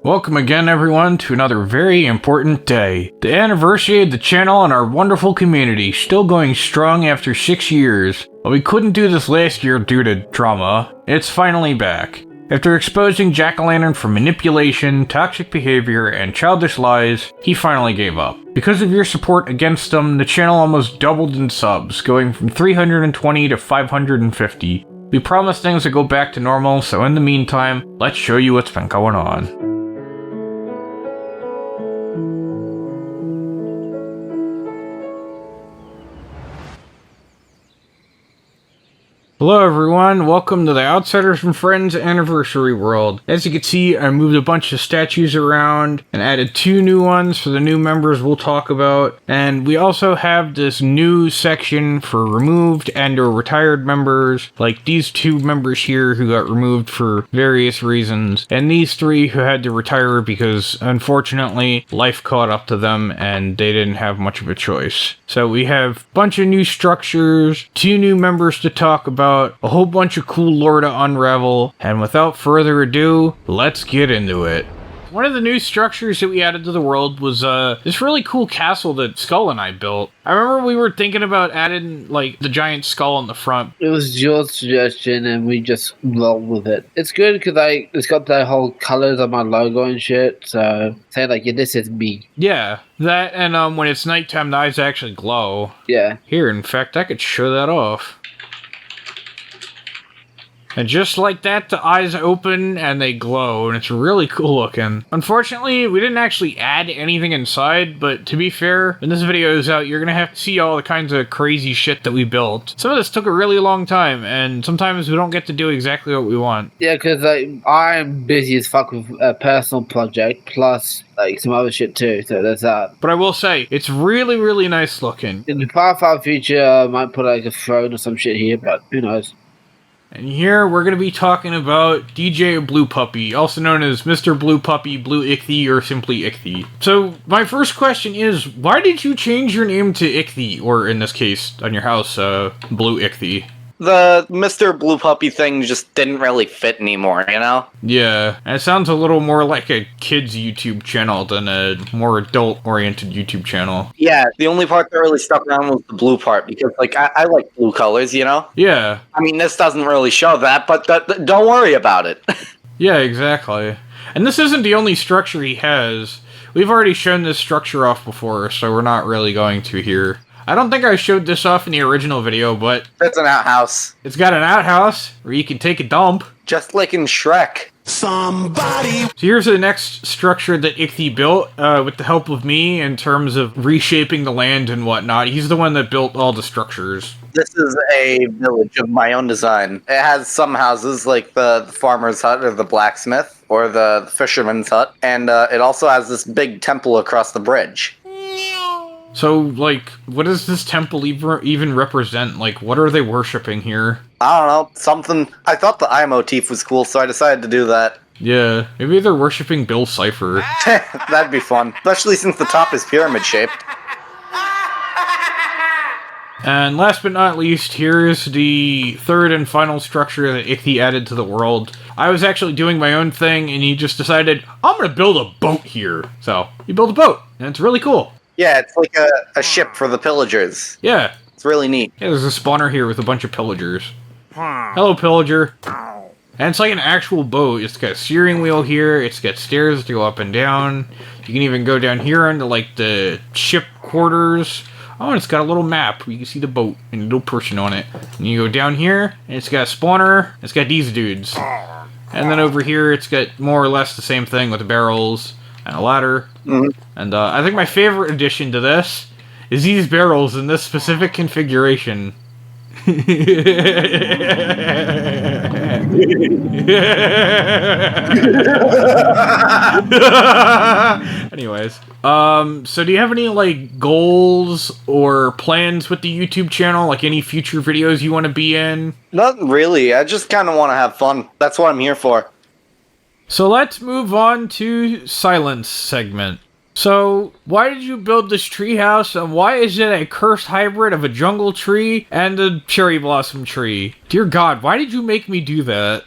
Welcome again, everyone, to another very important day. The anniversary of the channel and our wonderful community, still going strong after 6 years. But we couldn't do this last year due to drama. It's finally back. After exposing Jack-O-Lantern for manipulation, toxic behavior, and childish lies, he finally gave up. Because of your support against him, the channel almost doubled in subs, going from 320 to 550. We promise things to go back to normal, so in the meantime, let's show you what's been going on. Hello everyone, welcome to the Outsiders and Friends Anniversary World. As you can see, I moved a bunch of statues around and added 2 new ones for the new members we'll talk about. And we also have this new section for removed and or retired members, like these 2 members here who got removed for various reasons, and these 3 who had to retire because unfortunately life caught up to them and they didn't have much of a choice. So we have a bunch of new structures, 2 new members to talk about, a whole bunch of cool lore to unravel, and without further ado, let's get into it. One of the new structures that we added to the world was this really cool castle that Skull and I built. I remember we were thinking about adding like the giant skull on the front. It was your suggestion and we just rolled with it. It's good because it's got the whole colors of my logo and shit, so say like, yeah, this is me. Yeah, that and when it's nighttime the eyes actually glow. Yeah. Here, in fact, I could show that off. And just like that, the eyes open and they glow, and it's really cool looking. Unfortunately, we didn't actually add anything inside, but to be fair, when this video is out, you're gonna have to see all the kinds of crazy shit that we built. Some of this took a really long time, and sometimes we don't get to do exactly what we want. Yeah, because I'm busy as fuck with a personal project, plus like some other shit too, so there's that. But I will say, it's really, really nice looking. In the far future, I might put like a throne or some shit here, but who knows. And here we're going to be talking about DJ Blue Puppy, also known as Mr. Blue Puppy, Blue Ichthy, or simply Ichthy. So, my first question is, why did you change your name to Ichthy, or in this case, on your house, Blue Ichthy? The Mr. Blue Puppy thing just didn't really fit anymore, you know? Yeah, and it sounds a little more like a kid's YouTube channel than a more adult-oriented YouTube channel. Yeah, the only part that really stuck around was the blue part, because, like, I like blue colors, you know? Yeah. I mean, this doesn't really show that, but don't worry about it. Yeah, exactly. And this isn't the only structure he has. We've already shown this structure off before, so we're not really going to here. I don't think I showed this off in the original video, but It's an outhouse. It's got an outhouse where you can take a dump. Just like in Shrek. So here's the next structure that Ichthy built with the help of me in terms of reshaping the land and whatnot. He's the one that built all the structures. This is a village of my own design. It has some houses like the farmer's hut or the blacksmith or the fisherman's hut. And it also has this big temple across the bridge. So, like, what does this temple even represent? Like, what are they worshipping here? I don't know, something. I thought the eye motif was cool, so I decided to do that. Yeah, maybe they're worshipping Bill Cipher. That'd be fun, especially since the top is pyramid shaped. And last but not least, here's the third and final structure that Ichthy added to the world. I was actually doing my own thing, and he just decided, I'm gonna build a boat here. So, he built a boat, and it's really cool. Yeah, it's like a ship for the pillagers. Yeah. It's really neat. Yeah, there's a spawner here with a bunch of pillagers. Hello, pillager. And it's like an actual boat. It's got a steering wheel here. It's got stairs to go up and down. You can even go down here into, like, the ship quarters. Oh, and it's got a little map where you can see the boat and a little person on it. And you go down here, and it's got a spawner. It's got these dudes. And then over here, it's got more or less the same thing with the barrels and a ladder. Mm-hmm. And I think my favorite addition to this is these barrels in this specific configuration. Anyways, so do you have any, like, goals or plans with the YouTube channel? Like, any future videos you want to be in? Not really. I just kind of want to have fun. That's what I'm here for. So let's move on to Silence segment. So, why did you build this treehouse, and why is it a cursed hybrid of a jungle tree and a cherry blossom tree? Dear God, why did you make me do that?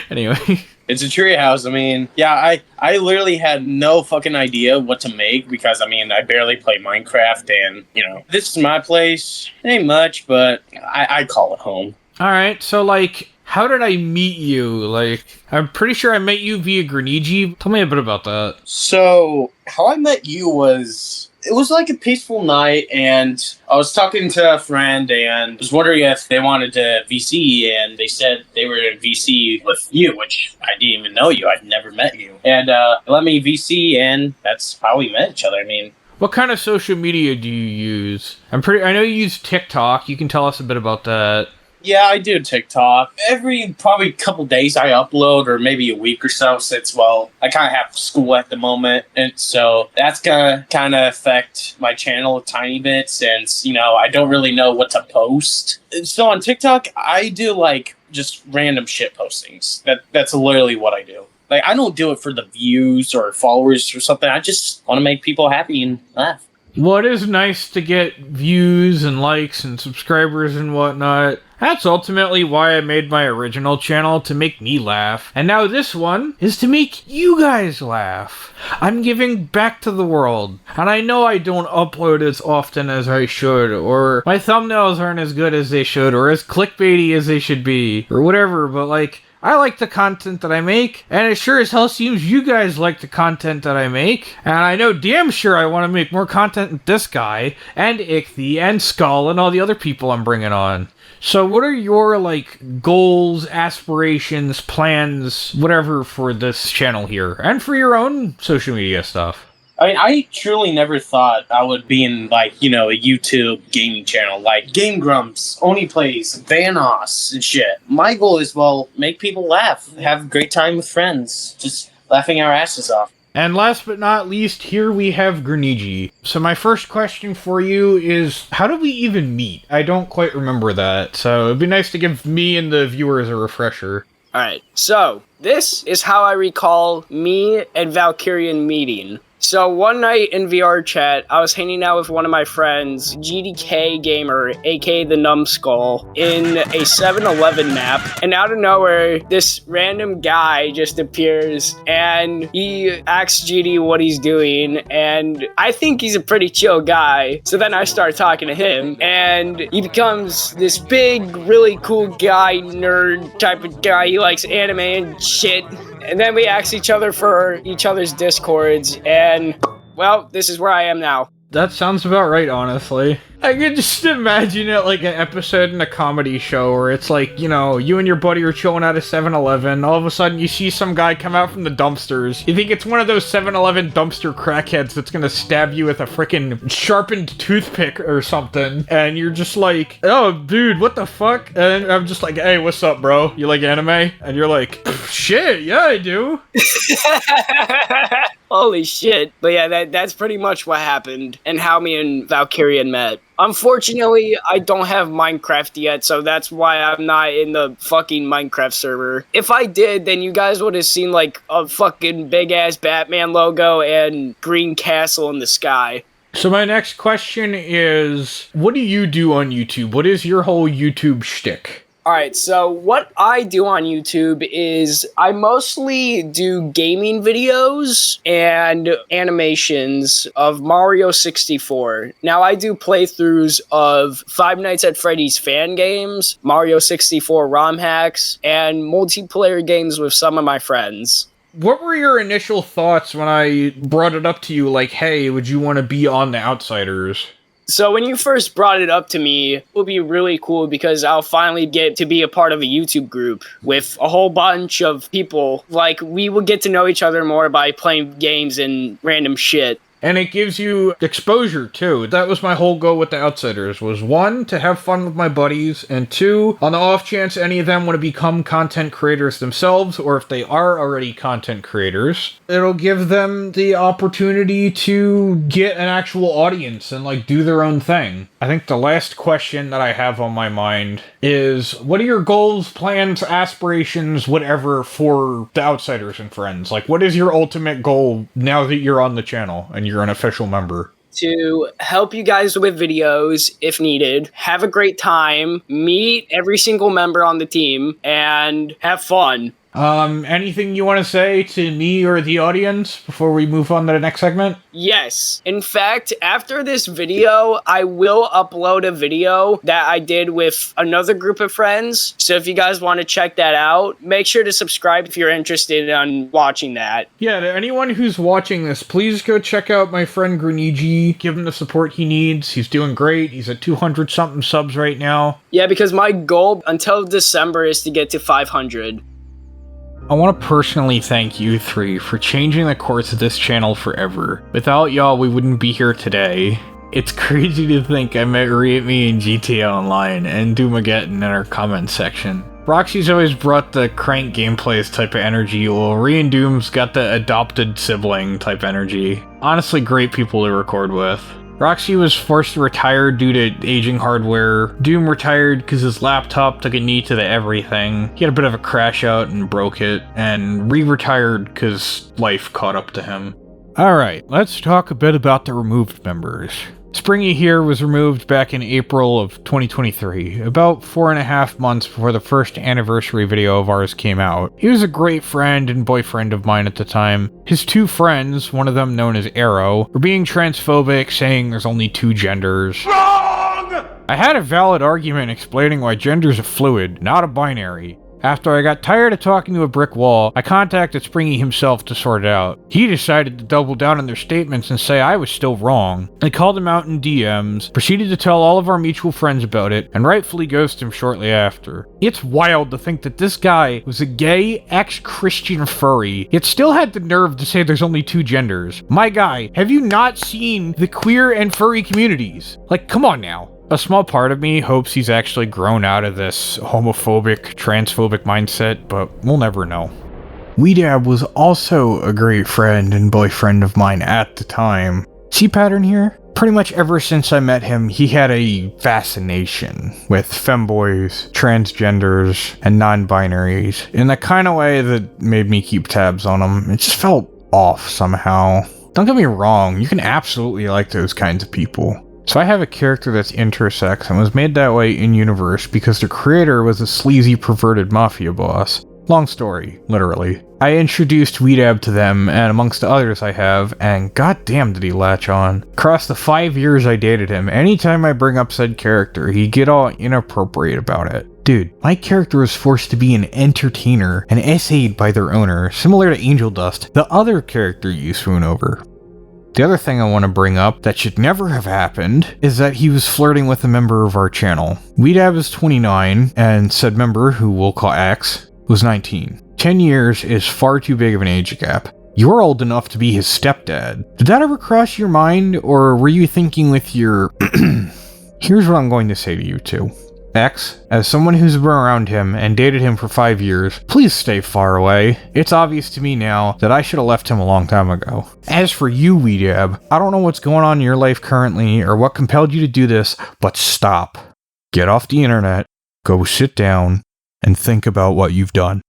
Anyway. It's a treehouse. I mean, yeah, I literally had no fucking idea what to make because, I mean, I barely play Minecraft and, you know, this is my place. It ain't much, but I call it home. All right, so, like, how did I meet you? Like, I'm pretty sure I met you via Grenigi. Tell me a bit about that. So, how I met you was... It was like a peaceful night, and I was talking to a friend and was wondering if they wanted to VC, and they said they were in VC with you, which I didn't even know you. I'd never met you. And they let me VC, and that's how we met each other. I mean... What kind of social media do you use? I know you use TikTok. You can tell us a bit about that. Yeah, I do TikTok. Every probably couple days I upload, or maybe a week or so, since, well, I kind of have school at the moment. And so that's going to kind of affect my channel a tiny bit since, you know, I don't really know what to post. So on TikTok, I do like just random shit postings. That's literally what I do. Like, I don't do it for the views or followers or something. I just want to make people happy and laugh. Well, it is nice to get views and likes and subscribers and whatnot. That's ultimately why I made my original channel, to make me laugh. And now this one is to make you guys laugh. I'm giving back to the world. And I know I don't upload as often as I should, or my thumbnails aren't as good as they should, or as clickbaity as they should be, or whatever, but like, I like the content that I make, and it sure as hell seems you guys like the content that I make. And I know damn sure I want to make more content with this guy, and Ichthy, and Skull, and all the other people I'm bringing on. So what are your, like, goals, aspirations, plans, whatever for this channel here, and for your own social media stuff? I mean, I truly never thought I would be in, like, you know, a YouTube gaming channel, like Game Grumps, Oni Plays, Vanoss, and shit. My goal is, well, make people laugh, have a great time with friends, just laughing our asses off. And last but not least, here we have Grenigi. So my first question for you is, how did we even meet? I don't quite remember that, so it'd be nice to give me and the viewers a refresher. Alright, so this is how I recall me and Valkyrian meeting. So one night in VR chat, I was hanging out with one of my friends, GDK Gamer, aka the Numbskull, in a 7-Eleven map, and out of nowhere, this random guy just appears, and he asks GD what he's doing, and I think he's a pretty chill guy, so then I start talking to him, and he becomes this big, really cool guy, nerd type of guy. He likes anime and shit. And then we asked each other for each other's Discords, and, well, this is where I am now. That sounds about right, honestly. I can just imagine it like an episode in a comedy show where it's like, you know, you and your buddy are chilling at a 7-Eleven, all of a sudden you see some guy come out from the dumpsters. You think it's one of those 7-Eleven dumpster crackheads that's gonna stab you with a freaking sharpened toothpick or something, and you're just like, oh, dude, what the fuck? And I'm just like, hey, what's up, bro? You like anime? And you're like, shit, yeah, I do. Holy shit. But yeah, that's pretty much what happened, and how me and Valkyrian met. Unfortunately, I don't have Minecraft yet, so that's why I'm not in the fucking Minecraft server. If I did, then you guys would have seen, like, a fucking big-ass Batman logo and green castle in the sky. So my next question is, what do you do on YouTube? What is your whole YouTube shtick? Alright, so what I do on YouTube is I mostly do gaming videos and animations of Mario 64. Now, I do playthroughs of Five Nights at Freddy's fan games, Mario 64 ROM hacks, and multiplayer games with some of my friends. What were your initial thoughts when I brought it up to you, like, hey, would you want to be on The Outsiders? So when you first brought it up to me, it would be really cool because I'll finally get to be a part of a YouTube group with a whole bunch of people. Like, we would get to know each other more by playing games and random shit. And it gives you exposure, too. That was my whole goal with The Outsiders, was 1, to have fun with my buddies, and 2, on the off chance any of them want to become content creators themselves, or if they are already content creators, it'll give them the opportunity to get an actual audience and, like, do their own thing. I think the last question that I have on my mind is, what are your goals, plans, aspirations, whatever, for The Outsiders and Friends? Like, what is your ultimate goal now that you're on the channel and you're an official member? to help you guys with videos if needed, have a great time, meet every single member on the team, and have fun. Anything you want to say to me or the audience before we move on to the next segment? Yes. In fact, after this video, I will upload a video that I did with another group of friends. So if you guys want to check that out, make sure to subscribe if you're interested in watching that. Yeah, to anyone who's watching this, please go check out my friend Grenigi. Give him the support he needs. He's doing great. He's at 200-something subs right now. Yeah, because my goal until December is to get to 500. I want to personally thank you three for changing the course of this channel forever. Without y'all, we wouldn't be here today. It's crazy to think I met Riemi in GTA Online and Doomageddon in our comment section. Roxy's always brought the crank gameplays type of energy, while Ree and Doom's got the adopted sibling type energy. Honestly, great people to record with. Roxy was forced to retire due to aging hardware. Doom retired because his laptop took a knee to the everything. He had a bit of a crash out and broke it, and retired because life caught up to him. Alright, let's talk a bit about the removed members. Springy here was removed back in April of 2023, about 4.5 months before the first anniversary video of ours came out. He was a great friend and boyfriend of mine at the time. His two friends, one of them known as Arrow, were being transphobic, saying there's only two genders. Wrong! I had a valid argument explaining why genders are fluid, not a binary. After I got tired of talking to a brick wall, I contacted Springy himself to sort it out. He decided to double down on their statements and say I was still wrong. I called him out in DMs, proceeded to tell all of our mutual friends about it, and rightfully ghosted him shortly after. It's wild to think that this guy was a gay, ex-Christian furry, yet still had the nerve to say there's only two genders. My guy, have you not seen the queer and furry communities? Like, come on now. A small part of me hopes he's actually grown out of this homophobic, transphobic mindset, but we'll never know. Weedab was also a great friend and boyfriend of mine at the time. See pattern here? Pretty much ever since I met him, he had a fascination with femboys, transgenders, and non-binaries in the kind of way that made me keep tabs on him. It just felt off somehow. Don't get me wrong, you can absolutely like those kinds of people. So I have a character that's intersex and was made that way in-universe because the creator was a sleazy, perverted mafia boss. Long story, literally. I introduced Weedab to them, and amongst the others I have, and goddamn did he latch on. Across the 5 years I dated him, anytime I bring up said character, he'd get all inappropriate about it. Dude, my character was forced to be an entertainer and essayed by their owner, similar to Angel Dust, the other character you swoon over. The other thing I want to bring up that should never have happened is that he was flirting with a member of our channel. Weedab is 29, and said member, who we'll call X, was 19. 10 years is far too big of an age gap. You're old enough to be his stepdad. Did that ever cross your mind, or were you thinking with your... Here's what I'm going to say to you two. X, as someone who's been around him and dated him for 5 years, please stay far away. It's obvious to me now that I should have left him a long time ago. As for you, Weedab, I don't know what's going on in your life currently or what compelled you to do this, but stop. Get off the internet, go sit down, and think about what you've done.